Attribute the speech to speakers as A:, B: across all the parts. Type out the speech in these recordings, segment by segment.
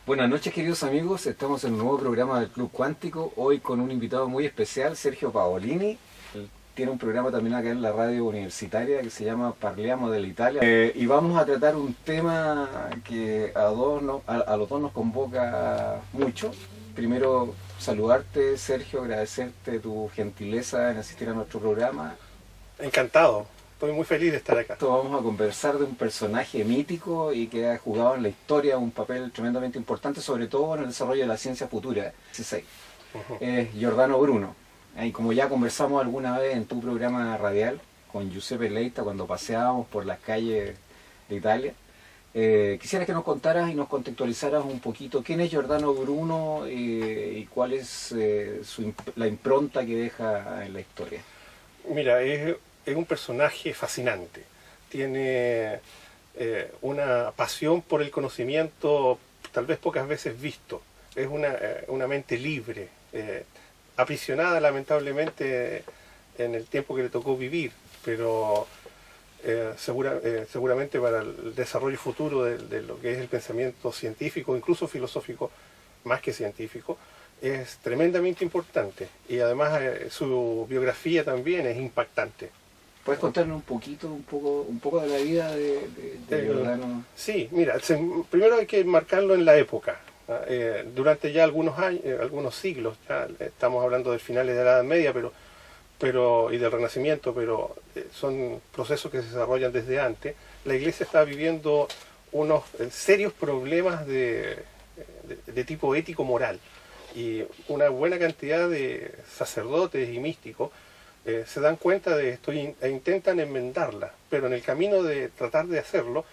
A: Buenas noches, queridos amigos. Estamos en un nuevo programa del Club Cuántico, hoy con un invitado muy especial, Sergio Paolini. Él tiene un programa también acá en la radio universitaria que se llama Parliamo dell'Italia. Y vamos a tratar un tema que a los dos nos convoca mucho. Primero, saludarte, Sergio, agradecerte tu gentileza en asistir a nuestro programa.
B: Encantado, estoy muy feliz de estar acá.
A: Vamos a conversar de un personaje mítico y que ha jugado en la historia un papel tremendamente importante, sobre todo en el desarrollo de la ciencia futura, 16. Es Giordano Bruno. Y como ya conversamos alguna vez en tu programa radial con Giuseppe Leita cuando paseábamos por las calles de Italia, quisiera que nos contaras y nos contextualizaras un poquito quién es Giordano Bruno y cuál es la impronta que deja en la historia.
B: Mira, es un personaje fascinante. Tiene una pasión por el conocimiento tal vez pocas veces visto. Es una mente libre, aprisionada lamentablemente en el tiempo que le tocó vivir, pero seguramente para el desarrollo futuro de lo que es el pensamiento científico, incluso filosófico, más que científico, es tremendamente importante. Y además su biografía también es impactante.
A: ¿Puedes contarnos un poco de la vida de Giordano?
B: Sí, mira, primero hay que marcarlo en la época. Durante ya algunos años, algunos siglos, ya estamos hablando de finales de la Edad Media, y del Renacimiento, pero son procesos que se desarrollan desde antes. La Iglesia está viviendo unos serios problemas de tipo ético-moral, y una buena cantidad de sacerdotes y místicos se dan cuenta de esto e intentan enmendarla, pero en el camino de tratar de hacerlo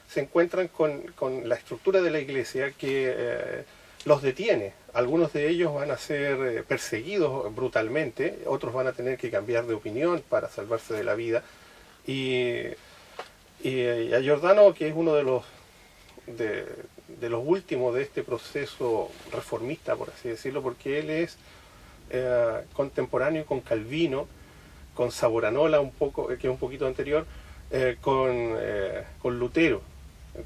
B: se encuentran con la estructura de la Iglesia que los detiene. Algunos de ellos van a ser perseguidos brutalmente, otros van a tener que cambiar de opinión para salvarse de la vida. Y a Giordano, que es uno de los últimos de este proceso reformista, por así decirlo, porque él es contemporáneo con Calvino, con Savonarola un poco, que es un poquito anterior, con Lutero.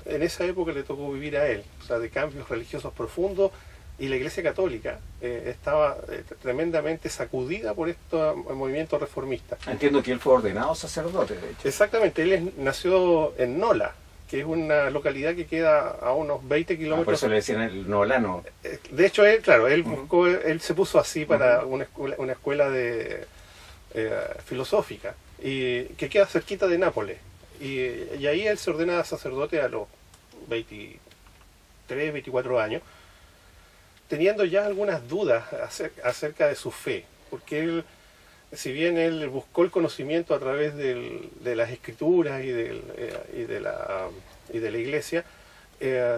B: En esa época le tocó vivir a él, o sea, de cambios religiosos profundos, y la Iglesia Católica estaba tremendamente sacudida por este movimiento reformista.
A: Entiendo que él fue ordenado sacerdote, de hecho.
B: Exactamente, él nació en Nola, que es una localidad que queda a unos 20 kilómetros.
A: Por eso le decían el nolano.
B: De hecho, él se puso así para una escuela filosófica, y que queda cerquita de Nápoles. Y ahí él se ordena sacerdote a los 23, 24 años, teniendo ya algunas dudas acerca de su fe, porque él, si bien él buscó el conocimiento a través de las escrituras y de la Iglesia,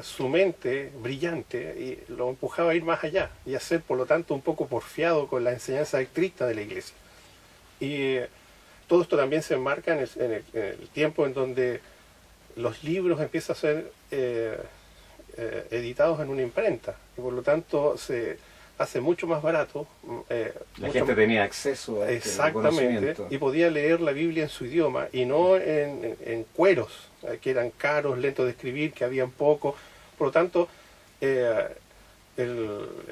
B: su mente brillante lo empujaba a ir más allá y a ser, por lo tanto, un poco porfiado con la enseñanza estricta de la Iglesia. Y todo esto también se enmarca en el tiempo en donde los libros empiezan a ser editados en una imprenta, y por lo tanto se hace mucho más barato.
A: La gente tenía acceso a este conocimiento.
B: Y podía leer la Biblia en su idioma, y no en cueros, que eran caros, lentos de escribir, que habían poco. Por lo tanto,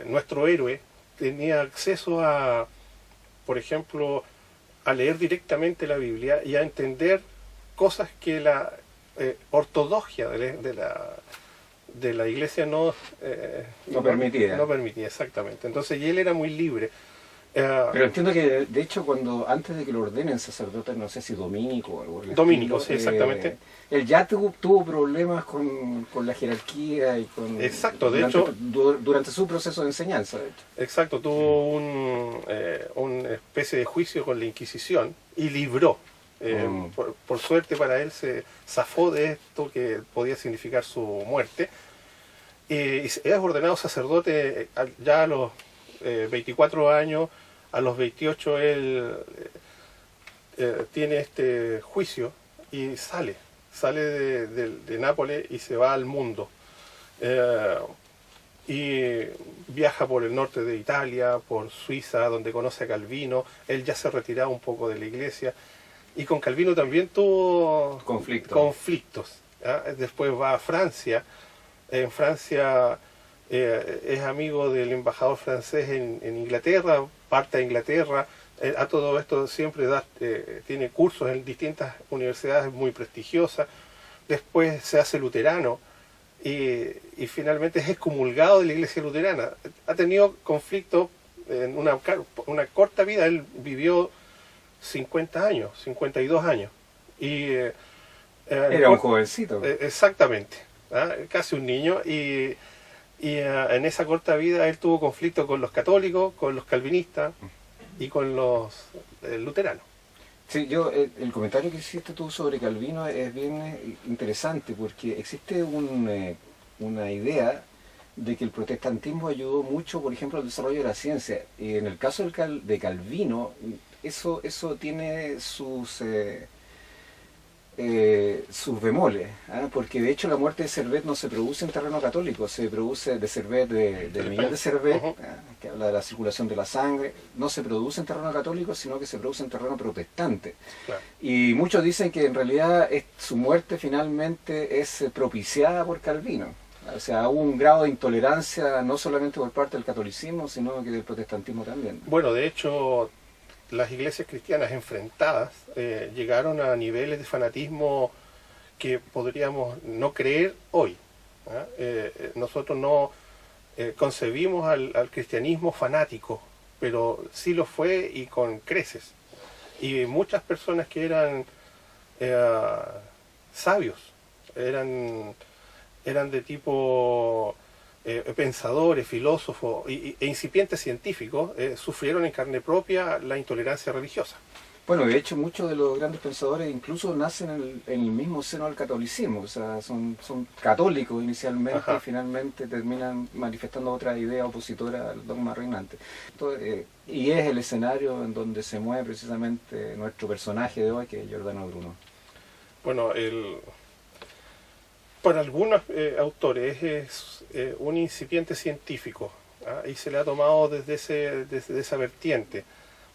B: nuestro héroe tenía acceso a, por ejemplo, a leer directamente la Biblia y a entender cosas que la ortodoxia de la Iglesia no
A: permitía.
B: No permitía, exactamente. Entonces, y él era muy libre.
A: Pero entiendo que, de hecho, antes de que lo ordenen sacerdote, no sé si Domínico o algo.
B: Domínico, sí, exactamente.
A: Él ya tuvo problemas con la jerarquía y con...
B: Exacto, de hecho...
A: Durante su proceso de enseñanza, de hecho.
B: Exacto, tuvo una especie de juicio con la Inquisición y libró. Por suerte para él se zafó de esto que podía significar su muerte. Y es ordenado sacerdote ya a los 24 años. A los 28 él tiene este juicio y sale de Nápoles y se va al mundo. Y viaja por el norte de Italia, por Suiza, donde conoce a Calvino. Él ya se retiraba un poco de la Iglesia, y con Calvino también tuvo conflictos. Después va a Francia. En Francia es amigo del embajador francés en Inglaterra, parte de Inglaterra. A todo esto siempre tiene cursos en distintas universidades muy prestigiosas. Después se hace luterano y finalmente es excomulgado de la iglesia luterana. Ha tenido conflictos en una corta vida. Él vivió 50 años, 52 años.
A: Era un jovencito.
B: Exactamente, casi un niño. Y en esa corta vida él tuvo conflicto con los católicos, con los calvinistas y con los luteranos.
A: Sí, el comentario que hiciste tú sobre Calvino es bien interesante porque existe una idea de que el protestantismo ayudó mucho, por ejemplo, al desarrollo de la ciencia. Y en el caso de Calvino, eso tiene sus bemoles, porque de hecho la muerte de Servet no se produce en terreno católico, se produce de Servet, de Miguel de Servet, que habla de la circulación de la sangre, no se produce en terreno católico, sino que se produce en terreno protestante. Claro. Y muchos dicen que en realidad su muerte finalmente es propiciada por Calvino. O sea, hubo un grado de intolerancia no solamente por parte del catolicismo, sino que del protestantismo también.
B: Bueno, de hecho, las iglesias cristianas enfrentadas llegaron a niveles de fanatismo que podríamos no creer hoy. Nosotros no concebimos al cristianismo fanático, pero sí lo fue y con creces. Y muchas personas que eran sabios, eran de tipo pensadores, filósofos e incipientes científicos, sufrieron en carne propia la intolerancia religiosa.
A: Bueno, de hecho muchos de los grandes pensadores incluso nacen en el mismo seno del catolicismo, o sea, son católicos inicialmente. Ajá. Y finalmente terminan manifestando otra idea opositora al dogma reinante. Entonces, y es el escenario en donde se mueve precisamente nuestro personaje de hoy, que es Giordano Bruno.
B: Bueno, para algunos autores es un incipiente científico, y se le ha tomado desde esa vertiente,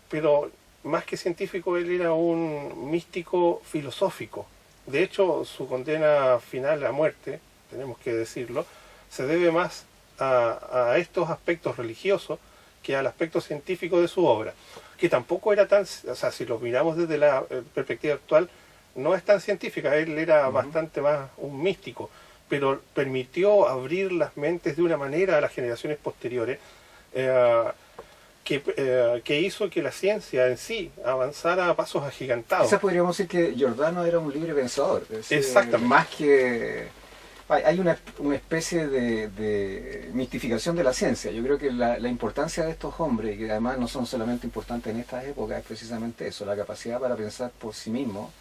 B: pero más que científico él era un místico filosófico. De hecho, su condena final a muerte, tenemos que decirlo, se debe más a estos aspectos religiosos que al aspecto científico de su obra, que tampoco era tan, o sea, si lo miramos desde la perspectiva actual, no es tan científica. Él era bastante más un místico, pero permitió abrir las mentes de una manera a las generaciones posteriores, que hizo que la ciencia en sí avanzara a pasos agigantados.
A: Quizás podríamos decir que Giordano era un libre pensador. Es decir,
B: exactamente.
A: Más que... Hay una especie de mistificación de la ciencia. Yo creo que la importancia de estos hombres, que además no son solamente importantes en estas épocas, es precisamente eso, la capacidad para pensar por sí mismo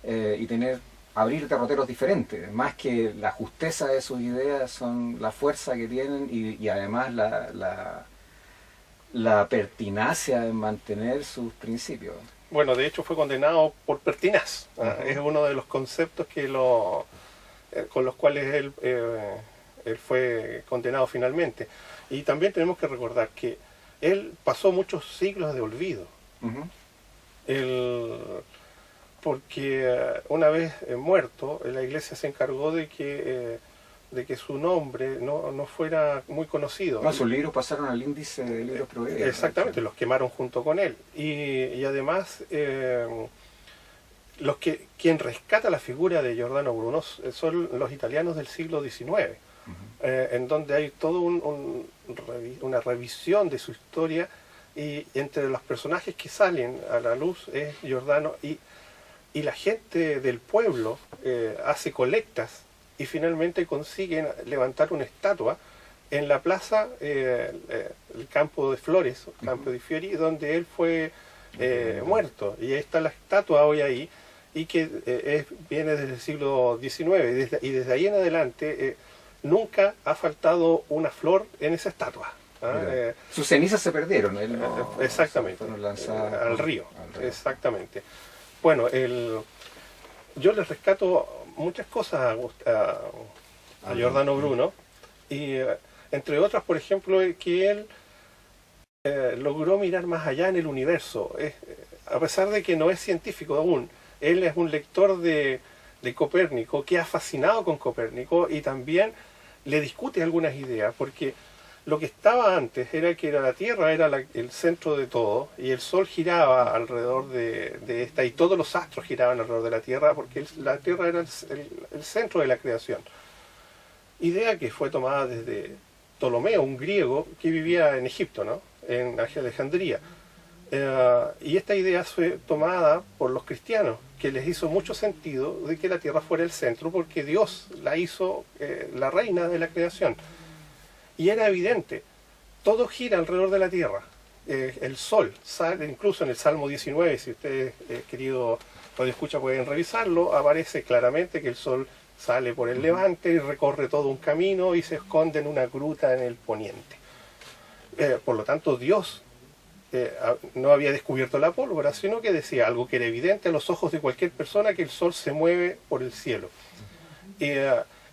A: y abrir derroteros diferentes, más que la justeza de sus ideas, son la fuerza que tienen y además la pertinacia en mantener sus principios.
B: Bueno, de hecho fue condenado por pertinaz. Es uno de los conceptos con los cuales él fue condenado finalmente. Y también tenemos que recordar que él pasó muchos siglos de olvido. Porque una vez muerto, la iglesia se encargó de que su nombre no fuera muy conocido.
A: No, sus libros pasaron al índice de libros prohibidos.
B: Exactamente, los quemaron junto con él. Y además, quien rescata la figura de Giordano Bruno son los italianos del siglo XIX, en donde hay toda una revisión de su historia, y entre los personajes que salen a la luz es Giordano, y la gente del pueblo hace colectas y finalmente consiguen levantar una estatua en la plaza, el campo de Flores, Campo di Fiori, donde él fue muerto. Y está la estatua hoy ahí, y que viene desde el siglo XIX, y desde ahí en adelante nunca ha faltado una flor en esa estatua.
A: Sus cenizas se perdieron.
B: Exactamente,
A: fueron lanzadas
B: al río. Exactamente. Bueno, yo les rescato muchas cosas a Giordano Bruno, y entre otras, por ejemplo, que él logró mirar más allá en el universo. A pesar de que no es científico aún, él es un lector de Copérnico, que ha fascinado con Copérnico, y también le discute algunas ideas, porque lo que estaba antes era que la Tierra era el centro de todo, y el Sol giraba alrededor de esta, y todos los astros giraban alrededor de la Tierra, porque la Tierra era el centro de la creación. Idea que fue tomada desde Ptolomeo, un griego que vivía en Egipto, ¿no? En Alejandría. Y esta idea fue tomada por los cristianos, que les hizo mucho sentido de que la Tierra fuera el centro, porque Dios la hizo la reina de la creación. Y era evidente, todo gira alrededor de la Tierra. El Sol sale, incluso en el Salmo 19, si ustedes, querido radioescucha, pueden revisarlo, aparece claramente que el Sol sale por el levante y recorre todo un camino y se esconde en una gruta en el poniente. Por lo tanto, Dios no había descubierto la pólvora, sino que decía algo que era evidente a los ojos de cualquier persona, que el Sol se mueve por el cielo.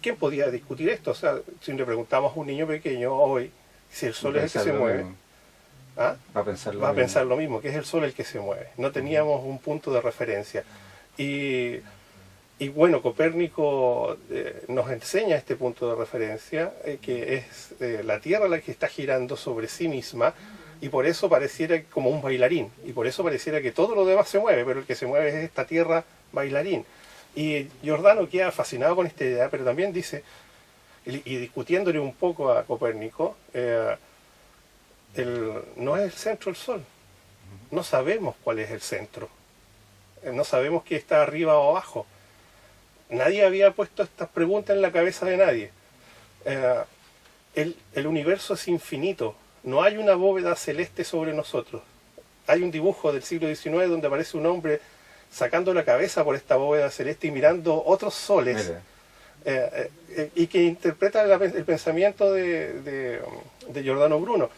B: ¿Quién podía discutir esto? O sea, si le preguntamos a un niño pequeño hoy si el Sol es el que se mueve, ¿ah? Va a pensar lo mismo, que es el Sol el que se mueve. No teníamos un punto de referencia. Y bueno, Copérnico nos enseña este punto de referencia, que es la Tierra la que está girando sobre sí misma, y por eso pareciera como un bailarín, y por eso pareciera que todo lo demás se mueve, pero el que se mueve es esta Tierra bailarín. Y Giordano queda fascinado con esta idea, pero también dice, y discutiéndole un poco a Copérnico, no es el centro el Sol. No sabemos cuál es el centro. No sabemos qué está arriba o abajo. Nadie había puesto estas preguntas en la cabeza de nadie. El universo es infinito. No hay una bóveda celeste sobre nosotros. Hay un dibujo del siglo XIX donde aparece un hombre sacando la cabeza por esta bóveda celeste y mirando otros soles, y que interpreta el pensamiento de Giordano Bruno.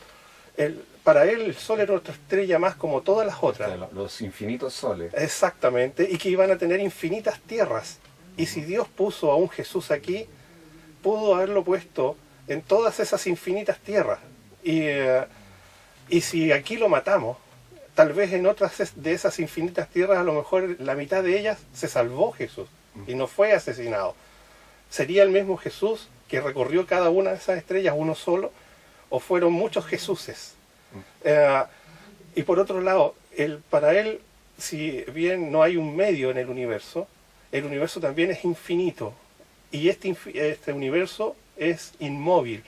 B: Para él el Sol era otra estrella más como todas las otras.
A: O sea, los infinitos soles.
B: Exactamente, y que iban a tener infinitas tierras. Y si Dios puso a un Jesús aquí, pudo haberlo puesto en todas esas infinitas tierras. Y si aquí lo matamos, tal vez en otras de esas infinitas tierras, a lo mejor la mitad de ellas se salvó Jesús y no fue asesinado. ¿Sería el mismo Jesús que recorrió cada una de esas estrellas uno solo? ¿O fueron muchos Jesuses? Y por otro lado, para él, si bien no hay un medio en el universo también es infinito. Y este universo es inmóvil.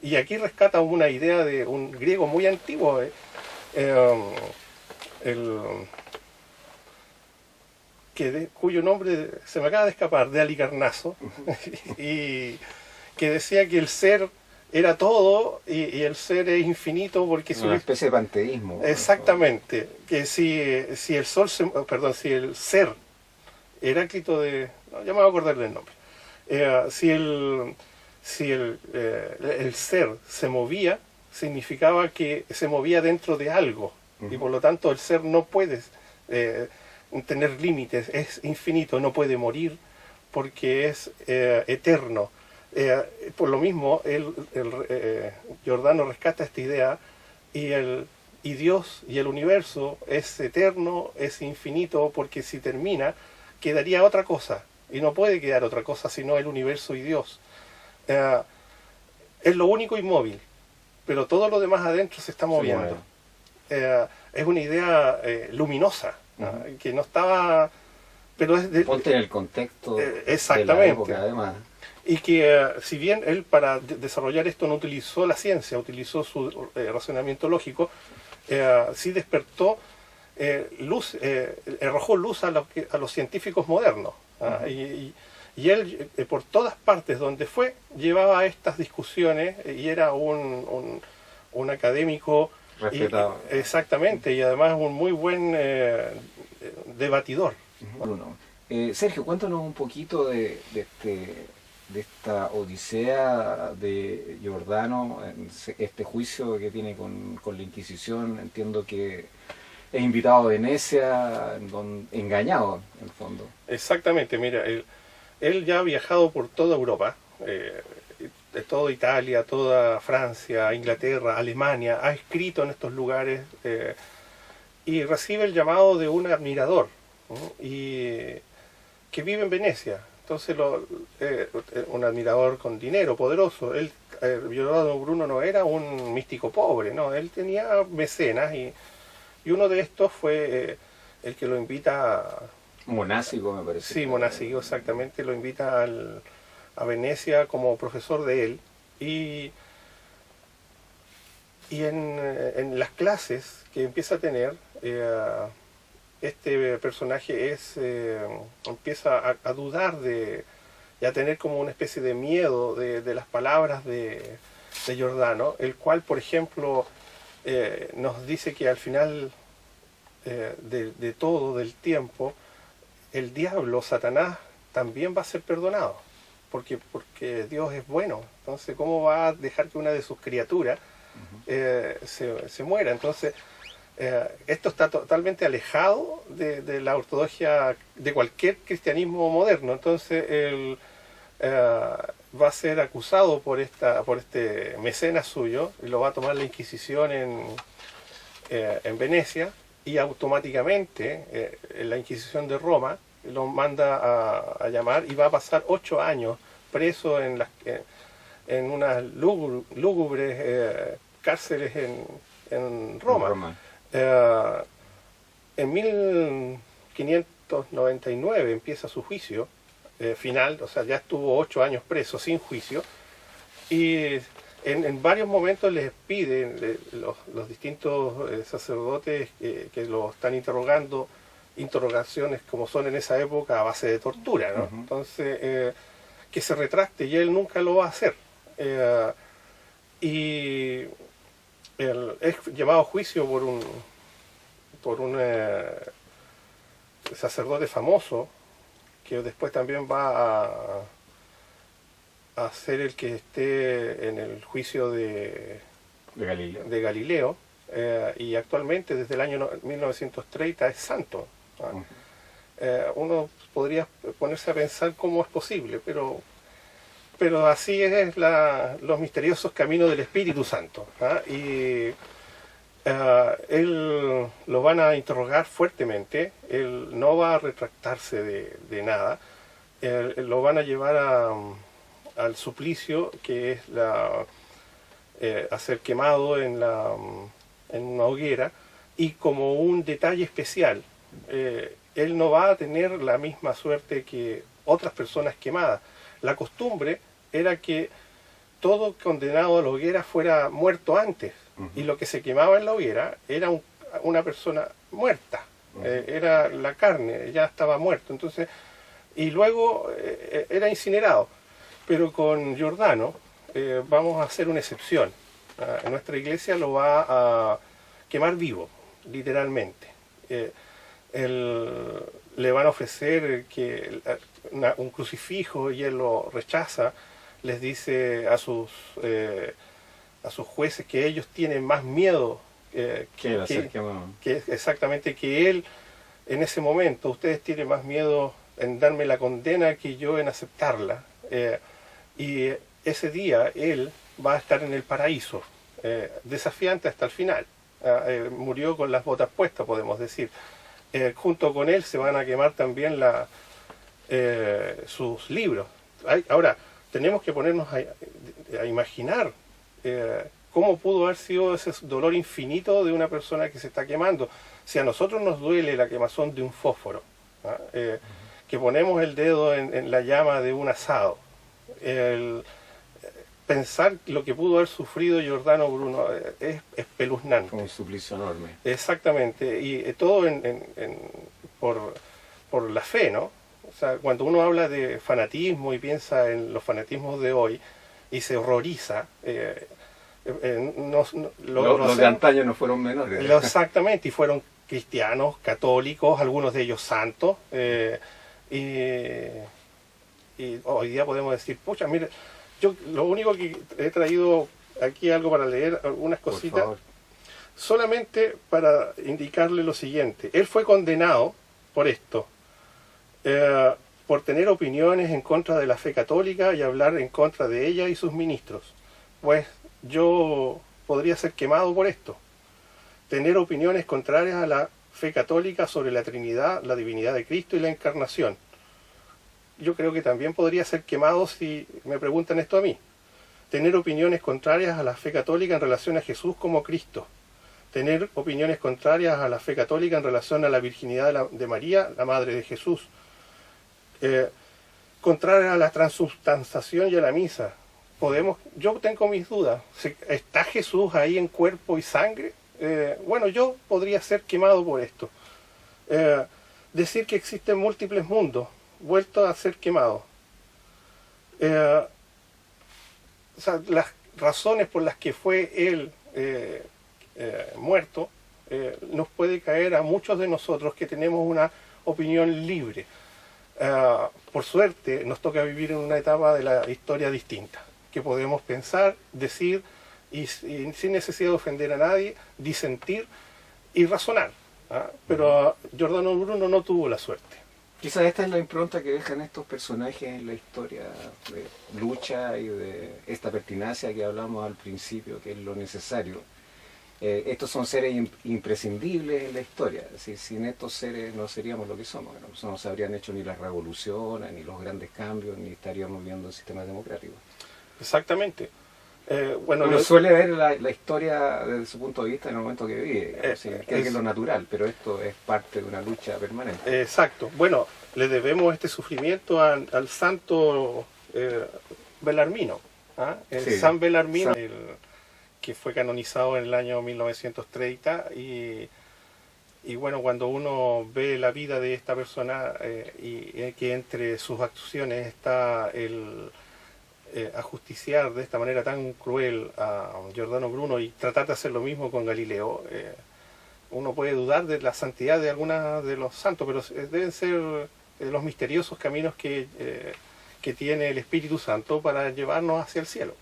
B: Y aquí rescata una idea de un griego muy antiguo, cuyo nombre se me acaba de escapar, de Halicarnaso, y que decía que el ser era todo y el ser es infinito porque
A: una especie de panteísmo.
B: Exactamente, que si el ser, Heráclito ya me voy a acordar del nombre, si el ser se movía, significaba que se movía dentro de algo, y por lo tanto el ser no puede tener límites, es infinito, no puede morir porque es eterno. Por lo mismo, Giordano rescata esta idea, y Dios y el universo es eterno, es infinito, porque si termina, quedaría otra cosa, y no puede quedar otra cosa sino el universo y Dios. Es lo único inmóvil, pero todo lo demás adentro se está moviendo. Es una idea luminosa, que no estaba... pero es
A: ponte en el contexto
B: exactamente,
A: de la época, además.
B: Y que si bien él para desarrollar esto no utilizó la ciencia, utilizó su razonamiento lógico, sí despertó arrojó luz a los científicos modernos. Y él, por todas partes donde fue, llevaba estas discusiones, y era un académico
A: respetado.
B: Exactamente, y además un muy buen debatidor.
A: Bruno, Sergio, cuéntanos un poquito de esta odisea de Giordano, este juicio que tiene con la Inquisición. Entiendo que es invitado a Venecia, engañado en el fondo.
B: Exactamente, mira, él ya ha viajado por toda Europa, toda Italia, toda Francia, Inglaterra, Alemania, ha escrito en estos lugares, y recibe el llamado de un admirador, ¿no? Y que vive en Venecia, Entonces un admirador con dinero, poderoso. Giordano Bruno no era un místico pobre, no, él tenía mecenas y uno de estos fue el que lo invita a...
A: Monásico, me parece.
B: Sí, Monásico, exactamente, lo invita a Venecia como profesor de él y en las clases que empieza a tener, este personaje empieza a dudar y a tener como una especie de miedo de las palabras de Giordano, el cual, por ejemplo, nos dice que al final de todo, del tiempo, el diablo, Satanás, también va a ser perdonado, porque Dios es bueno. Entonces, ¿cómo va a dejar que una de sus criaturas se muera? Entonces, esto está totalmente alejado de la ortodoxia, de cualquier cristianismo moderno. Entonces, él va a ser acusado por este mecenas suyo, y lo va a tomar la Inquisición en Venecia, y automáticamente la Inquisición de Roma lo manda a llamar, y va a pasar 8 años preso en unas lúgubres cárceles en Roma. En 1599 empieza su juicio final, o sea, ya estuvo 8 años preso sin juicio, y en varios momentos les piden los distintos sacerdotes que lo están interrogando, interrogaciones como son en esa época a base de tortura, ¿no? Entonces, que se retracte, y él nunca lo va a hacer. Y es llevado a juicio por un sacerdote famoso, que después también va a ser el que esté en el juicio de Galileo, y actualmente desde el año 1930 es santo. Uno podría ponerse a pensar cómo es posible, pero así es los misteriosos caminos del Espíritu Santo. Y él lo van a interrogar fuertemente, él no va a retractarse de nada, lo van a llevar al suplicio, que es a ser quemado en una hoguera, y como un detalle especial, él no va a tener la misma suerte que otras personas quemadas. La costumbre era que todo condenado a la hoguera fuera muerto antes, y lo que se quemaba en la hoguera era una persona muerta, era la carne, ya estaba muerto, entonces, y luego era incinerado. Pero con Giordano vamos a hacer una excepción. Nuestra iglesia lo va a quemar vivo, literalmente. Le van a ofrecer un crucifijo, y él lo rechaza. Les dice a sus jueces que ellos tienen más miedo exactamente que él en ese momento. Ustedes tienen más miedo en darme la condena que yo en aceptarla. Y ese día él va a estar en el paraíso, desafiante hasta el final. Murió con las botas puestas, podemos decir. Junto con él se van a quemar también sus libros. Ahora, tenemos que ponernos a imaginar cómo pudo haber sido ese dolor infinito de una persona que se está quemando. Si a nosotros nos duele la quemazón de un fósforo, que ponemos el dedo en la llama de un asado, pensar lo que pudo haber sufrido Giordano Bruno es espeluznante.
A: Un suplicio enorme.
B: Exactamente, y todo por la fe, ¿no? O sea, cuando uno habla de fanatismo y piensa en los fanatismos de hoy y se horroriza,
A: los de antaño no fueron menores.
B: Exactamente, y fueron cristianos, católicos, algunos de ellos santos, y hoy día podemos decir, pucha, mire, yo lo único que he traído aquí algo para leer, algunas cositas, solamente para indicarle lo siguiente. Él fue condenado por esto, por tener opiniones en contra de la fe católica y hablar en contra de ella y sus ministros. Pues yo podría ser quemado por esto. Tener opiniones contrarias a la fe católica sobre la Trinidad, la divinidad de Cristo y la Encarnación. yo creo que también podría ser quemado si me preguntan esto a mí. Tener opiniones contrarias a la fe católica en relación a Jesús como Cristo. Tener opiniones contrarias a la fe católica en relación a la virginidad de María, la madre de Jesús. Contrarias a la transubstanciación y a la misa. Yo tengo mis dudas. ¿Está Jesús ahí en cuerpo y sangre? Bueno, yo podría ser quemado por esto. Decir que existen múltiples mundos, vuelto a ser quemado. O sea, las razones por las que fue él muerto nos puede caer a muchos de nosotros que tenemos una opinión libre. Por suerte nos toca vivir en una etapa de la historia distinta, que podemos pensar, decir y sin necesidad de ofender a nadie, disentir y razonar. Pero Giordano Bruno no tuvo la suerte.
A: Quizás esta es la impronta que dejan estos personajes en la historia de lucha y de esta pertinacia que hablamos al principio, que es lo necesario. Estos son seres imprescindibles en la historia. Sin estos seres no seríamos lo que somos. No se habrían hecho ni las revoluciones, ni los grandes cambios, ni estaríamos viendo sistemas democráticos.
B: Exactamente.
A: Uno suele ver la historia desde su punto de vista en el momento que vive, cree que es lo natural, pero esto es parte de una lucha permanente.
B: Exacto. Bueno, le debemos este sufrimiento al santo Belarmino, San Belarmino, que fue canonizado en el año 1930 y bueno, cuando uno ve la vida de esta persona y que entre sus acciones está el ajusticiar de esta manera tan cruel a Giordano Bruno y tratar de hacer lo mismo con Galileo, uno puede dudar de la santidad de algunos de los santos, pero deben ser los misteriosos caminos que tiene el Espíritu Santo para llevarnos hacia el cielo.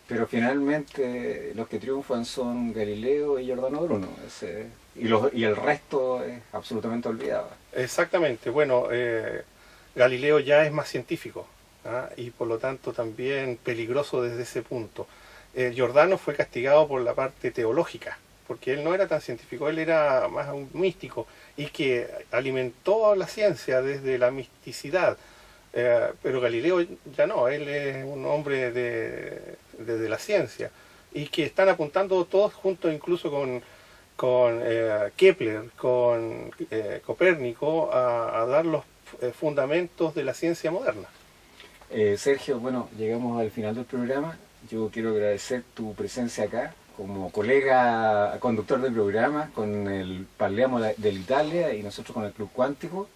A: Pero finalmente los que triunfan son Galileo y Giordano Bruno, y el resto es absolutamente olvidado.
B: Exactamente. Bueno, Galileo ya es más científico, y por lo tanto también peligroso desde ese punto. Giordano fue castigado por la parte teológica, porque él no era tan científico, él era más un místico, y que alimentó la ciencia desde la misticidad. Pero Galileo ya no, él es un hombre desde la ciencia, y que están apuntando todos juntos, incluso con Kepler, con Copérnico, a dar los fundamentos de la ciencia moderna.
A: Sergio, bueno, llegamos al final del programa. Yo quiero agradecer tu presencia acá como colega conductor del programa con el Parliamo dell'Italia y nosotros con el Club Cuántico.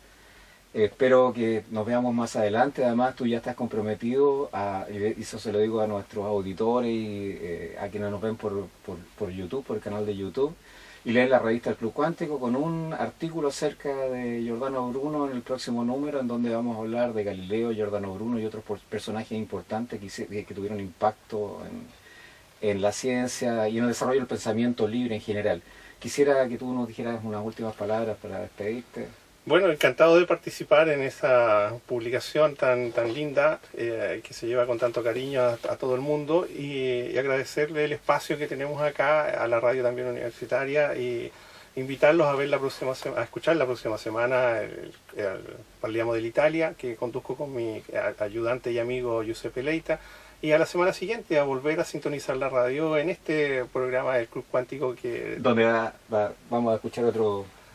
A: Espero que nos veamos más adelante. Además, tú ya estás comprometido, y eso se lo digo a nuestros auditores y a quienes nos ven por YouTube, por el canal de YouTube, y leen la revista El Club Cuántico con un artículo acerca de Giordano Bruno en el próximo número, en donde vamos a hablar de Galileo, Giordano Bruno y otros personajes importantes que tuvieron impacto en la ciencia y en el desarrollo del pensamiento libre en general. Quisiera que tú nos dijeras unas últimas palabras para despedirte.
B: Bueno, encantado de participar en esa publicación tan linda que se lleva con tanto cariño a todo el mundo y agradecerle el espacio que tenemos acá a la radio también universitaria y invitarlos a ver a escuchar la próxima semana el Parliamo dell'Italia, que conduzco con mi ayudante y amigo Giuseppe Leita, y a la semana siguiente a volver a sintonizar la radio en este programa del Club Cuántico
A: donde vamos a escuchar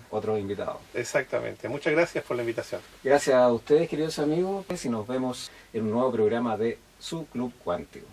A: otros invitados.
B: Exactamente. Muchas gracias por la invitación.
A: Gracias a ustedes, queridos amigos, y nos vemos en un nuevo programa de su Club Cuántico.